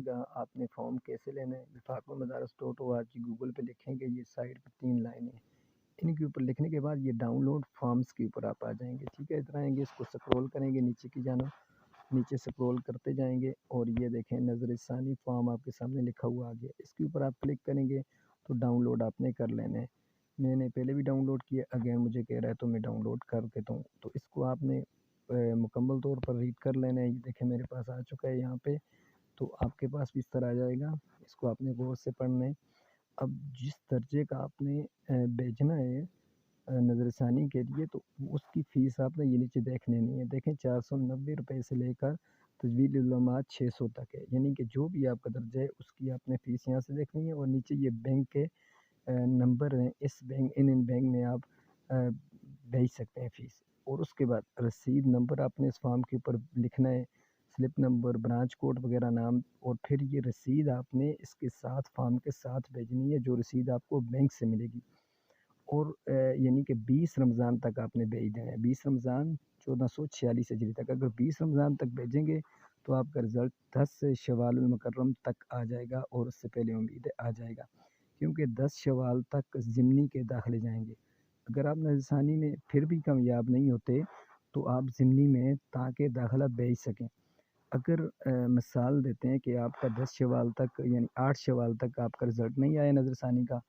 گا آپ نے فارم کیسے لینا ہے وفاق مدارس.org گوگل پہ لکھیں گے، یہ سائٹ پہ 3 لائنیں ہیں، ان کے اوپر لکھنے کے بعد یہ ڈاؤن لوڈ فارمز کے اوپر آپ آ جائیں گے. ٹھیک ہے، ادھر آئیں گے، اس کو سکرول کریں گے نیچے کی جانب، نیچے سکرول کرتے جائیں گے اور یہ دیکھیں نظر ثانی فارم آپ کے سامنے لکھا ہوا آ گیا. اس کے اوپر آپ کلک کریں گے تو ڈاؤن لوڈ آپ نے کر لینا ہے. میں نے پہلے بھی ڈاؤن لوڈ کیا، اگین مجھے کہہ رہا ہے تو میں ڈاؤن لوڈ کر دیتا ہوں. تو اس کو آپ نے مکمل طور پر ریڈ کر لینا ہے. یہ دیکھیں میرے پاس آ چکا ہے یہاں پہ، تو آپ کے پاس بھی اس طرح آ جائے گا. اس کو آپ نے غور سے پڑھنا ہے. اب جس درجے کا آپ نے بھیجنا ہے نظر ثانی کے لیے، تو اس کی فیس آپ نے یہ نیچے دیکھ لینی ہے. دیکھیں 490 روپے سے لے کر تجوید العلماء 600 تک ہے، یعنی کہ جو بھی آپ کا درجہ ہے اس کی آپ نے فیس یہاں سے دیکھنی ہے. اور نیچے یہ بینک کے نمبر ہیں، اس بینک ان بینک میں آپ بھیج سکتے ہیں فیس. اور اس کے بعد رسید نمبر آپ نے اس فارم کے اوپر لکھنا ہے، سلپ نمبر، برانچ کوڈ وغیرہ نام، اور پھر یہ رسید آپ نے اس کے ساتھ فارم کے ساتھ بھیجنی ہے، جو رسید آپ کو بینک سے ملے گی. اور یعنی کہ 20 رمضان تک آپ نے بھیج دینا ہے، 20 رمضان 1446 ہجری تک. اگر 20 رمضان تک بھیجیں گے تو آپ کا رزلٹ 10 شوال المکرم تک آ جائے گا، اور اس سے پہلے امید ہے آ جائے گا، کیونکہ 10 شوال تک ضمنی کے داخلے جائیں گے. اگر آپ نظر ثانی میں پھر بھی کامیاب نہیں ہوتے تو آپ ضمنی میں تاکہ داخلہ بھیج سکیں. اگر مثال دیتے ہیں کہ آپ کا 10 شوال تک یعنی 8 شوال تک آپ کا رزلٹ نہیں آیا نظر ثانی کا،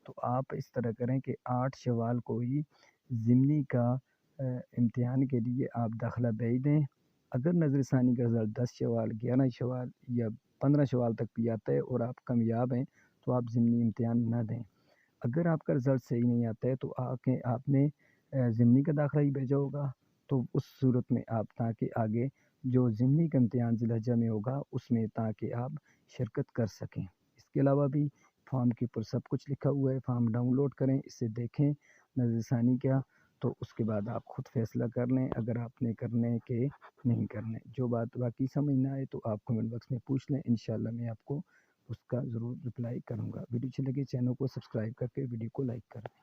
تو آپ اس طرح کریں کہ 8 شوال کو ہی ضمنی کا امتحان کے لیے آپ داخلہ بھیج دیں. اگر نظر ثانی کا رزلٹ 10 شوال، 11 شوال یا 15 شوال تک بھی آتا ہے اور آپ کامیاب ہیں تو آپ ضمنی امتحان نہ دیں. اگر آپ کا رزلٹ صحیح نہیں آتا ہے تو آپ نے ضمنی کا داخلہ ہی بھیجا ہوگا، تو اس صورت میں آپ تاکہ آگے جو ضمنی کا امتحان ذی الحجہ میں ہوگا اس میں تاکہ آپ شرکت کر سکیں. اس کے علاوہ بھی فارم کے اوپر سب کچھ لکھا ہوا ہے، فارم ڈاؤن لوڈ کریں، اسے دیکھیں نظر ثانی کیا، تو اس کے بعد آپ خود فیصلہ کر لیں اگر آپ نے کرنے کہ نہیں کرنے. جو بات باقی سمجھ نہ آئے تو آپ کمنٹ باکس میں پوچھ لیں، انشاءاللہ میں آپ کو اس کا ضرور رپلائی کروں گا. ویڈیو اچھی لگے چینل کو سبسکرائب کر کے ویڈیو کو لائک کر دیں.